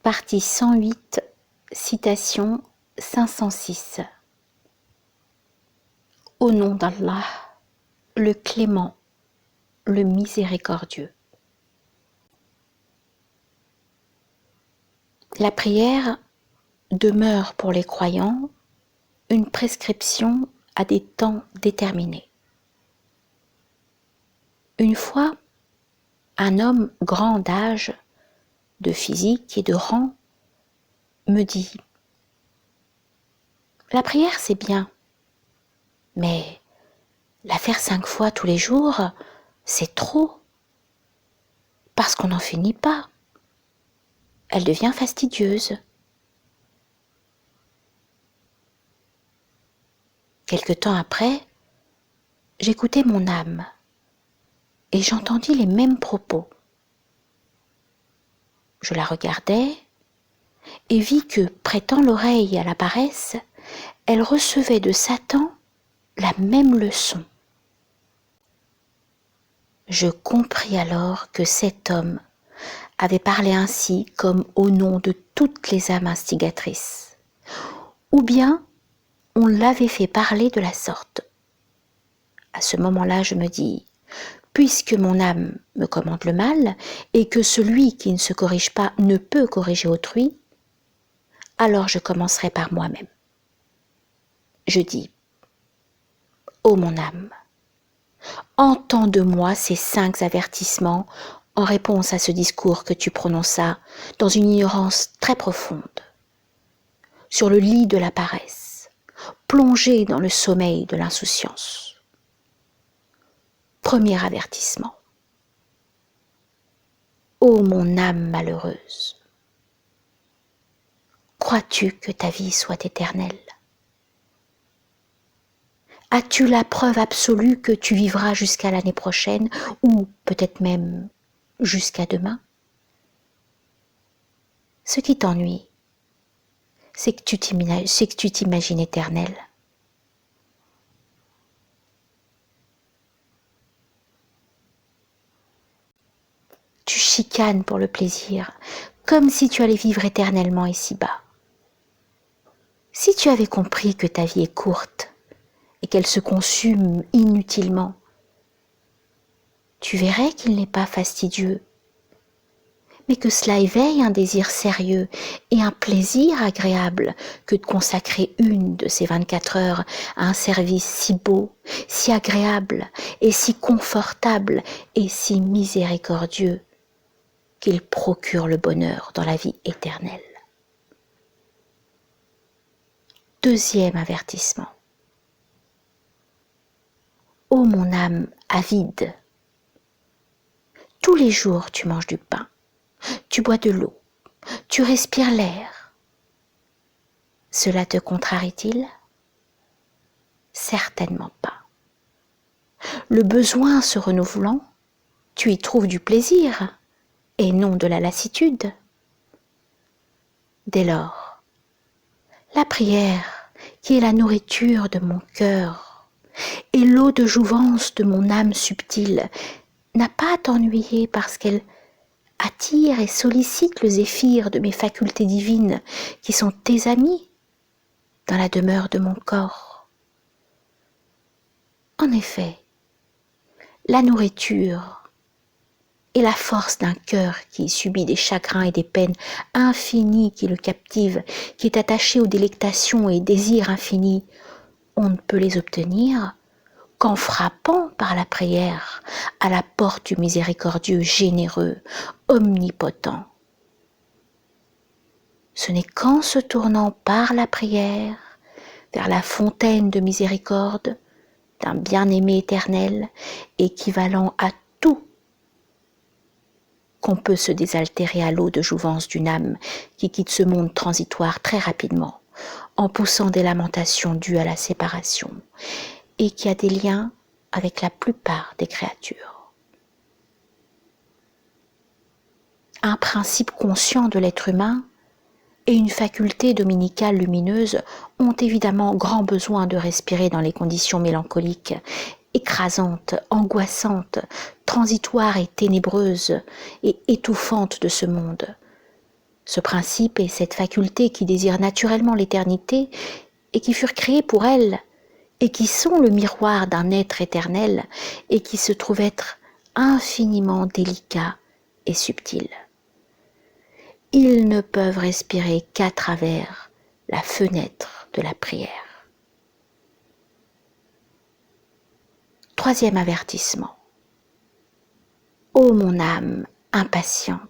Partie 108, citation 506. Au nom d'Allah, le clément, le miséricordieux. La prière demeure pour les croyants une prescription à des temps déterminés. Une fois, un homme grand d'âge, de physique et de rang, me dit « La prière, c'est bien, mais la faire 5 fois tous les jours, c'est trop, parce qu'on n'en finit pas. Elle devient fastidieuse. » Quelque temps après, j'écoutais mon âme et j'entendis les mêmes propos. Je la regardais et vis que, prêtant l'oreille à la paresse, elle recevait de Satan la même leçon. Je compris alors que cet homme avait parlé ainsi comme au nom de toutes les âmes instigatrices, ou bien on l'avait fait parler de la sorte. À ce moment-là, je me dis, puisque mon âme me commande le mal et que celui qui ne se corrige pas ne peut corriger autrui, alors je commencerai par moi-même. Je dis, ô mon âme, entends de moi ces 5 avertissements en réponse à ce discours que tu prononças dans une ignorance très profonde, sur le lit de la paresse, plongé dans le sommeil de l'insouciance. Premier avertissement. Ô mon âme malheureuse, crois-tu que ta vie soit éternelle? As-tu la preuve absolue que tu vivras jusqu'à l'année prochaine ou peut-être même jusqu'à demain? Ce qui t'ennuie, c'est que tu t'imagines éternel. Tu chicanes pour le plaisir, comme si tu allais vivre éternellement ici-bas. Si tu avais compris que ta vie est courte et qu'elle se consume inutilement, tu verrais qu'il n'est pas fastidieux, mais que cela éveille un désir sérieux et un plaisir agréable que de consacrer une de ces 24 heures à un service si beau, si agréable et si confortable et si miséricordieux qu'il procure le bonheur dans la vie éternelle. Deuxième avertissement. Ô mon âme avide, tous les jours tu manges du pain, tu bois de l'eau, tu respires l'air. Cela te contrarie-t-il? Certainement pas. Le besoin se renouvelant, tu y trouves du plaisir et non de la lassitude. Dès lors, la prière, qui est la nourriture de mon cœur et l'eau de jouvence de mon âme subtile, n'a pas à t'ennuyer parce qu'elle attire et sollicite le zéphyr de mes facultés divines qui sont tes amis dans la demeure de mon corps. En effet, la nourriture et la force d'un cœur qui subit des chagrins et des peines infinies qui le captivent, qui est attaché aux délectations et désirs infinis, on ne peut les obtenir qu'en frappant par la prière à la porte du miséricordieux, généreux, omnipotent. Ce n'est qu'en se tournant par la prière vers la fontaine de miséricorde d'un bien-aimé éternel, équivalent à tout, qu'on peut se désaltérer à l'eau de jouvence d'une âme qui quitte ce monde transitoire très rapidement, en poussant des lamentations dues à la séparation, et qui a des liens avec la plupart des créatures. Un principe conscient de l'être humain et une faculté dominicale lumineuse ont évidemment grand besoin de respirer dans les conditions mélancoliques, écrasantes, angoissantes, transitoires et ténébreuses et étouffantes de ce monde, Ce principe et cette faculté qui désirent naturellement l'éternité et qui furent créés pour elle et qui sont le miroir d'un être éternel et qui se trouve être infiniment délicat et subtil. Ils ne peuvent respirer qu'à travers la fenêtre de la prière. Troisième avertissement. Ô mon âme impatiente,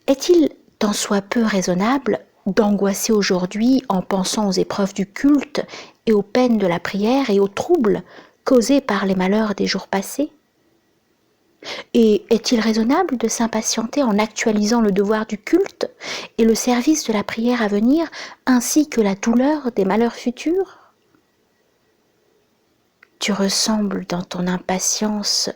est-il tant soit peu raisonnable d'angoisser aujourd'hui en pensant aux épreuves du culte et aux peines de la prière et aux troubles causés par les malheurs des jours passés? Et est-il raisonnable de s'impatienter en actualisant le devoir du culte et le service de la prière à venir, ainsi que la douleur des malheurs futurs? Tu ressembles dans ton impatience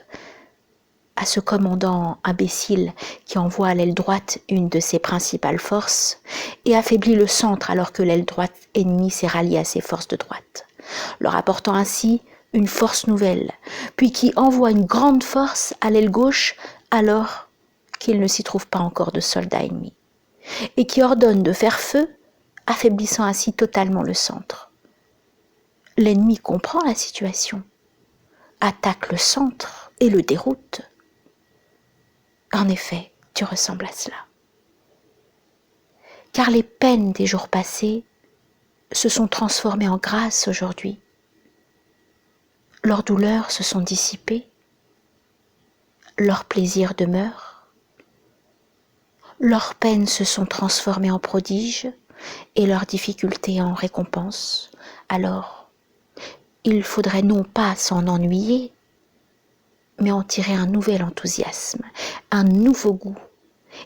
à ce commandant imbécile qui envoie à l'aile droite une de ses principales forces et affaiblit le centre alors que l'aile droite ennemie s'est ralliée à ses forces de droite, leur apportant ainsi une force nouvelle, puis qui envoie une grande force à l'aile gauche alors qu'il ne s'y trouve pas encore de soldats ennemis, et qui ordonne de faire feu, affaiblissant ainsi totalement le centre. L'ennemi comprend la situation, attaque le centre et le déroute. En effet, tu ressembles à cela. Car les peines des jours passés se sont transformées en grâce aujourd'hui. Leurs douleurs se sont dissipées, leurs plaisirs demeurent, leurs peines se sont transformées en prodiges et leurs difficultés en récompenses. Alors, il faudrait non pas s'en ennuyer, mais en tirer un nouvel enthousiasme, un nouveau goût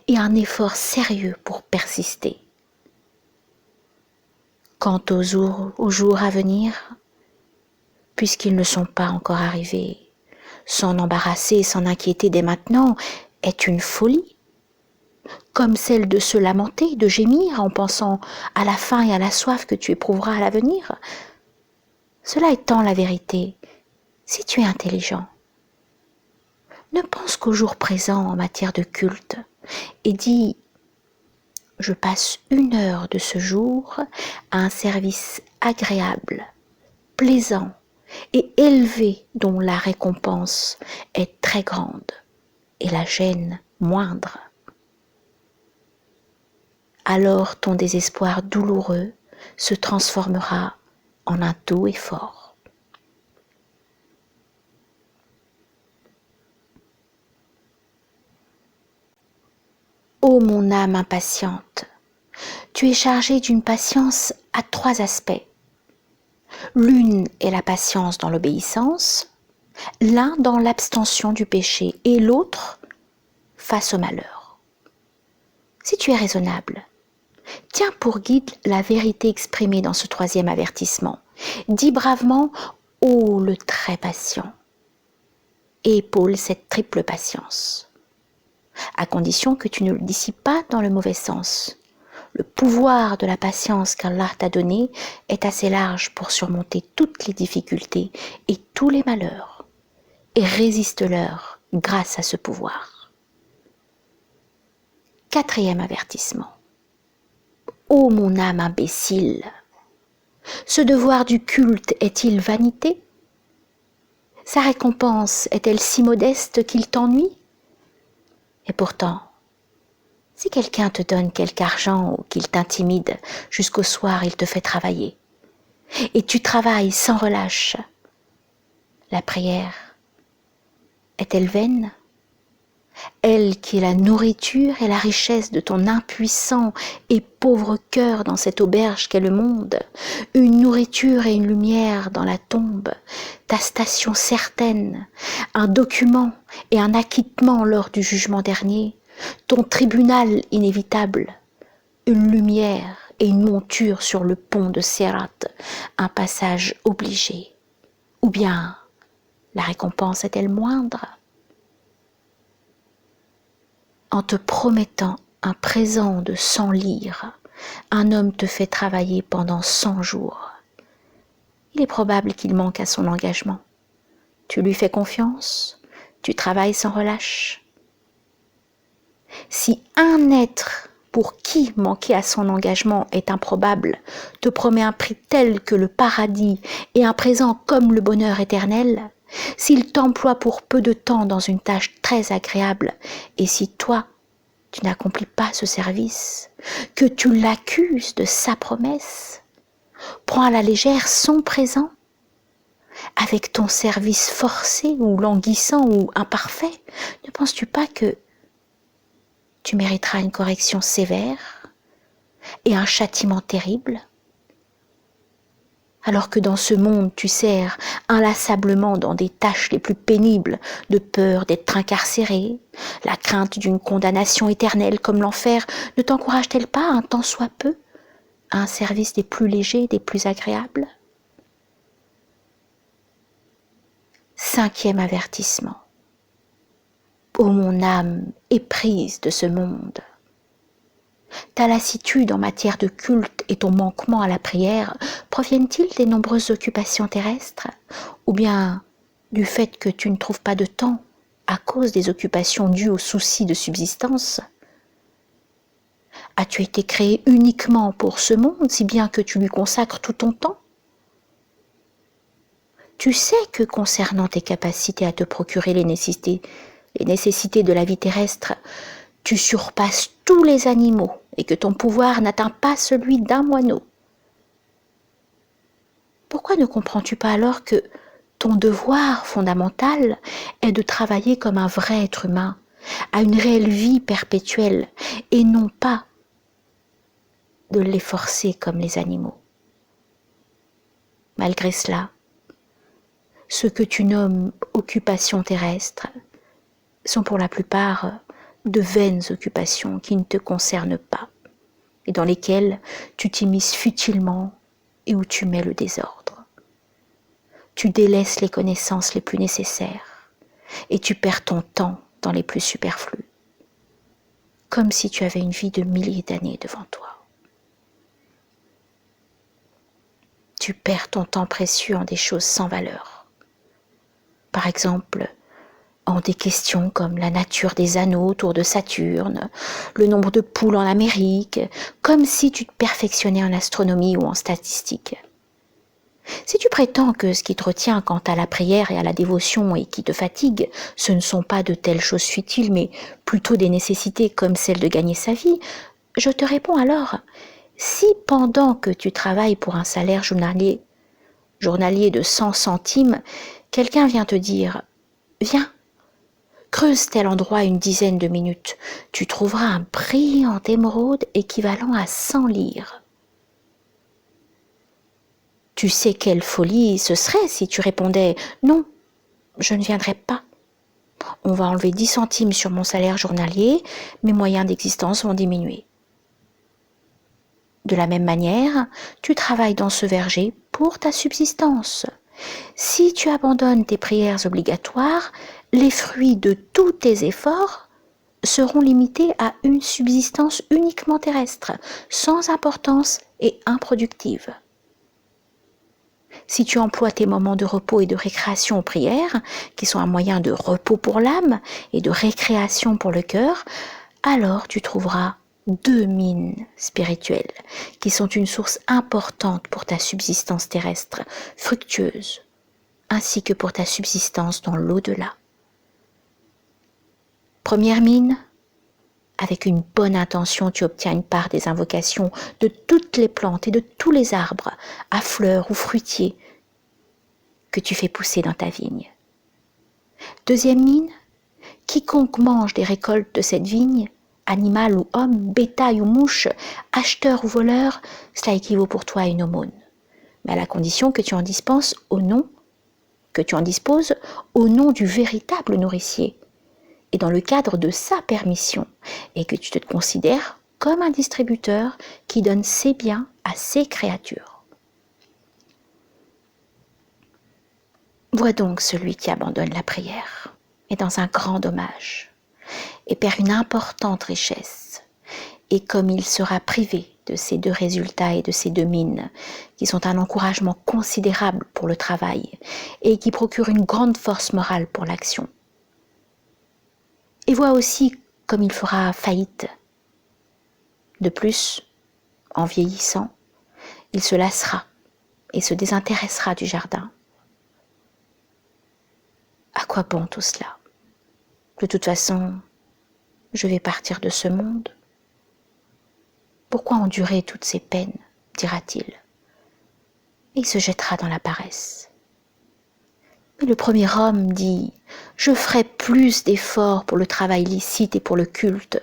et un effort sérieux pour persister. Quant aux jours à venir, puisqu'ils ne sont pas encore arrivés, s'en embarrasser, s'en inquiéter dès maintenant est une folie, comme celle de se lamenter, de gémir en pensant à la faim et à la soif que tu éprouveras à l'avenir. Cela étant la vérité, si tu es intelligent, ne pense qu'au jour présent en matière de culte et dis « Je passe 1 heure de ce jour à un service agréable, plaisant et élevé dont la récompense est très grande et la gêne moindre. » Alors ton désespoir douloureux se transformera en un doux effort. Ô mon âme impatiente, tu es chargée d'une patience à 3 aspects. L'une est la patience dans l'obéissance, l'un dans l'abstention du péché et l'autre face au malheur. Si tu es raisonnable, tiens pour guide la vérité exprimée dans ce 3e avertissement. Dis bravement « Ô le très patient » et épaule cette triple patience, à condition que tu ne le dissipes pas dans le mauvais sens. Le pouvoir de la patience qu'Allah t'a donné est assez large pour surmonter toutes les difficultés et tous les malheurs, et résiste-leur grâce à ce pouvoir. 4e avertissement. Ô mon âme imbécile, ce devoir du culte est-il vanité? Sa récompense est-elle si modeste qu'il t'ennuie? Et pourtant, si quelqu'un te donne quelque argent ou qu'il t'intimide, jusqu'au soir il te fait travailler. Et tu travailles sans relâche. La prière est-elle vaine? Elle qui est la nourriture et la richesse de ton impuissant et pauvre cœur dans cette auberge qu'est le monde, une nourriture et une lumière dans la tombe, ta station certaine, un document et un acquittement lors du jugement dernier, ton tribunal inévitable, une lumière et une monture sur le pont de Sirat, un passage obligé. Ou bien, la récompense est-elle moindre? En te promettant un présent de 100 livres, un homme te fait travailler pendant 100 jours. Il est probable qu'il manque à son engagement. Tu lui fais confiance, tu travailles sans relâche. Si un être pour qui manquer à son engagement est improbable te promet un prix tel que le paradis et un présent comme le bonheur éternel, s'il t'emploie pour peu de temps dans une tâche très agréable, et si toi, tu n'accomplis pas ce service, que tu l'accuses de sa promesse, prends à la légère son présent, avec ton service forcé ou languissant ou imparfait, ne penses-tu pas que tu mériteras une correction sévère et un châtiment terrible? Alors que dans ce monde tu sers inlassablement dans des tâches les plus pénibles, de peur d'être incarcéré, la crainte d'une condamnation éternelle comme l'enfer ne t'encourage-t-elle pas un tant soit peu à un service des plus légers, des plus agréables? 5e avertissement. Ô mon âme éprise de ce monde, ta lassitude en matière de culte et ton manquement à la prière proviennent-ils des nombreuses occupations terrestres, ou bien du fait que tu ne trouves pas de temps à cause des occupations dues aux soucis de subsistance? As-tu été créé uniquement pour ce monde, si bien que tu lui consacres tout ton temps? Tu sais que concernant tes capacités à te procurer les nécessités de la vie terrestre, tu surpasses tous les animaux et que ton pouvoir n'atteint pas celui d'un moineau. Pourquoi ne comprends-tu pas alors que ton devoir fondamental est de travailler comme un vrai être humain, à une réelle vie perpétuelle, et non pas de l'efforcer comme les animaux? Malgré cela, ce que tu nommes occupations terrestres sont pour la plupart de vaines occupations qui ne te concernent pas et dans lesquelles tu t'immisces futilement et où tu mets le désordre. Tu délaisses les connaissances les plus nécessaires et tu perds ton temps dans les plus superflus, comme si tu avais une vie de milliers d'années devant toi. Tu perds ton temps précieux en des choses sans valeur. Par exemple, en des questions comme la nature des anneaux autour de Saturne, le nombre de poules en Amérique, comme si tu te perfectionnais en astronomie ou en statistique. Si tu prétends que ce qui te retient quant à la prière et à la dévotion et qui te fatigue, ce ne sont pas de telles choses futiles, mais plutôt des nécessités comme celle de gagner sa vie, je te réponds alors, si pendant que tu travailles pour un salaire journalier de 100 centimes, quelqu'un vient te dire « Viens, creuse tel endroit une dizaine de minutes, tu trouveras un brillant émeraude équivalent à 100 livres. » Tu sais quelle folie ce serait si tu répondais « Non, je ne viendrai pas. On va enlever 10 centimes sur mon salaire journalier, mes moyens d'existence vont diminuer. » De la même manière, tu travailles dans ce verger pour ta subsistance. Si tu abandonnes tes prières obligatoires, les fruits de tous tes efforts seront limités à une subsistance uniquement terrestre, sans importance et improductive. Si tu emploies tes moments de repos et de récréation aux prières, qui sont un moyen de repos pour l'âme et de récréation pour le cœur, alors tu trouveras 2 mines spirituelles qui sont une source importante pour ta subsistance terrestre, fructueuse, ainsi que pour ta subsistance dans l'au-delà. Première mine, avec une bonne intention, tu obtiens une part des invocations de toutes les plantes et de tous les arbres, à fleurs ou fruitiers, que tu fais pousser dans ta vigne. Deuxième mine, quiconque mange des récoltes de cette vigne, animal ou homme, bétail ou mouche, acheteur ou voleur, cela équivaut pour toi à une aumône, mais à la condition que tu en disposes au nom du véritable nourricier, et dans le cadre de sa permission, et que tu te considères comme un distributeur qui donne ses biens à ses créatures. Vois donc celui qui abandonne la prière, est dans un grand dommage, et perd une importante richesse, et comme il sera privé de ces 2 résultats et de ces 2 mines, qui sont un encouragement considérable pour le travail, et qui procurent une grande force morale pour l'action. Et vois aussi comme il fera faillite. De plus, en vieillissant, il se lassera et se désintéressera du jardin. À quoi bon tout cela? De toute façon, je vais partir de ce monde. Pourquoi endurer toutes ces peines, dira-t-il. Et il se jettera dans la paresse. Mais le premier homme dit « Je ferai plus d'efforts pour le travail licite et pour le culte.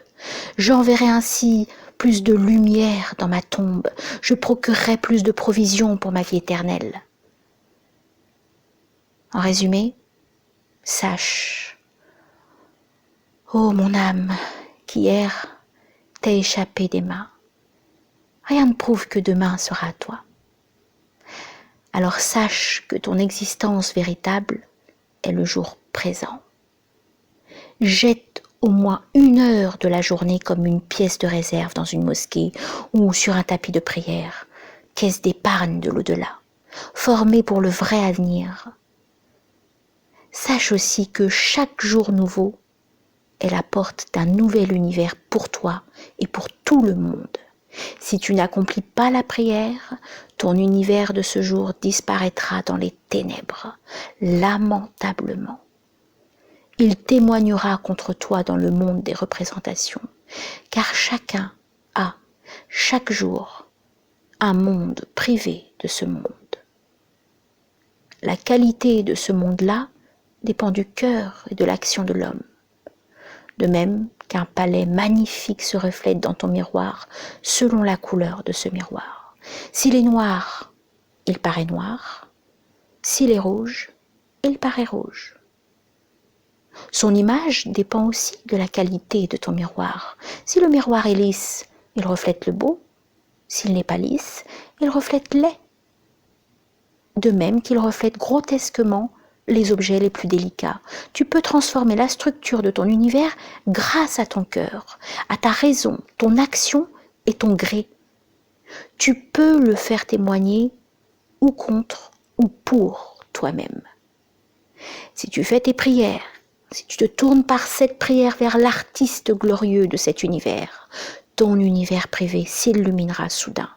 J'enverrai ainsi plus de lumière dans ma tombe. Je procurerai plus de provisions pour ma vie éternelle. » En résumé, sache, ô mon âme, qu'hier t'est échappé des mains. Rien ne prouve que demain sera à toi. Alors sache que ton existence véritable est le jour présent. Jette au moins 1 heure de la journée comme une pièce de réserve dans une mosquée ou sur un tapis de prière, caisse d'épargne de l'au-delà, formée pour le vrai avenir. Sache aussi que chaque jour nouveau est la porte d'un nouvel univers pour toi et pour tout le monde. Si tu n'accomplis pas la prière, ton univers de ce jour disparaîtra dans les ténèbres, lamentablement. Il témoignera contre toi dans le monde des représentations, car chacun a, chaque jour, un monde privé de ce monde. La qualité de ce monde-là dépend du cœur et de l'action de l'homme. De même qu'un palais magnifique se reflète dans ton miroir selon la couleur de ce miroir. S'il est noir, il paraît noir. S'il est rouge, il paraît rouge. Son image dépend aussi de la qualité de ton miroir. Si le miroir est lisse, il reflète le beau. S'il n'est pas lisse, il reflète laid. De même qu'il reflète grotesquement les objets les plus délicats. Tu peux transformer la structure de ton univers grâce à ton cœur, à ta raison, ton action et ton gré. Tu peux le faire témoigner ou contre ou pour toi-même. Si tu fais tes prières, si tu te tournes par cette prière vers l'artiste glorieux de cet univers, ton univers privé s'illuminera soudain.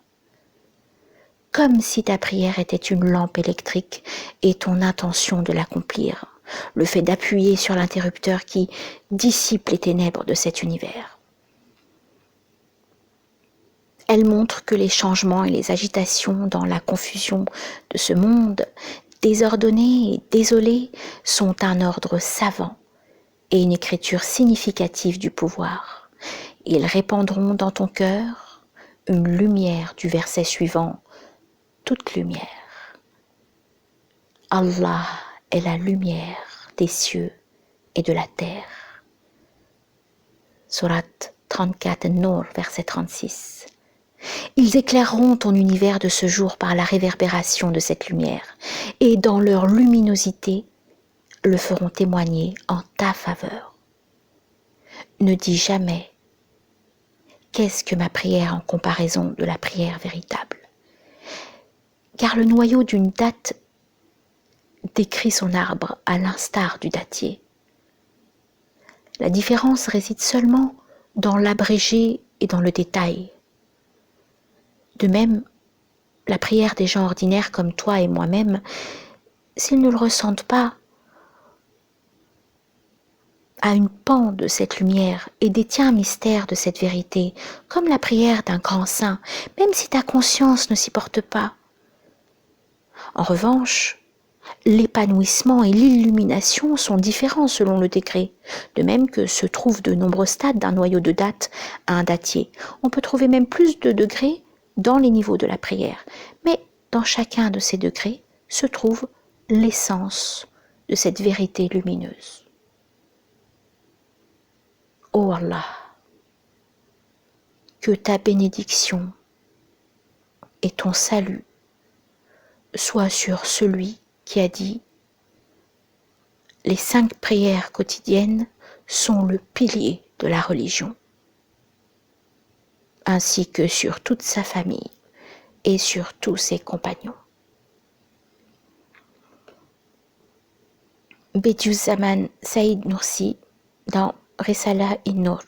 Comme si ta prière était une lampe électrique et ton intention de l'accomplir, le fait d'appuyer sur l'interrupteur qui dissipe les ténèbres de cet univers. Elle montre que les changements et les agitations dans la confusion de ce monde désordonné et désolé sont un ordre savant et une écriture significative du pouvoir. Ils répandront dans ton cœur une lumière du verset suivant. Toute lumière. Allah est la lumière des cieux et de la terre. Surat 34 Nour, verset 36. Ils éclaireront ton univers de ce jour par la réverbération de cette lumière et dans leur luminosité le feront témoigner en ta faveur. Ne dis jamais « Qu'est-ce que ma prière en comparaison de la prière véritable ?» Car le noyau d'une datte décrit son arbre à l'instar du dattier. La différence réside seulement dans l'abrégé et dans le détail. De même, la prière des gens ordinaires comme toi et moi-même, s'ils ne le ressentent pas, a une pan de cette lumière et détient un mystère de cette vérité, comme la prière d'un grand saint, même si ta conscience ne s'y porte pas. En revanche, l'épanouissement et l'illumination sont différents selon le degré, de même que se trouvent de nombreux stades d'un noyau de datte à un dattier. On peut trouver même plus de degrés dans les niveaux de la prière, mais dans chacun de ces degrés se trouve l'essence de cette vérité lumineuse. Ô Allah, que ta bénédiction et ton salut soient sur celui qui a dit « Les 5 prières quotidiennes sont le pilier de la religion », ainsi que sur toute sa famille et sur tous ses compagnons. Bediüzzaman Said Nursi dans رسالة النور.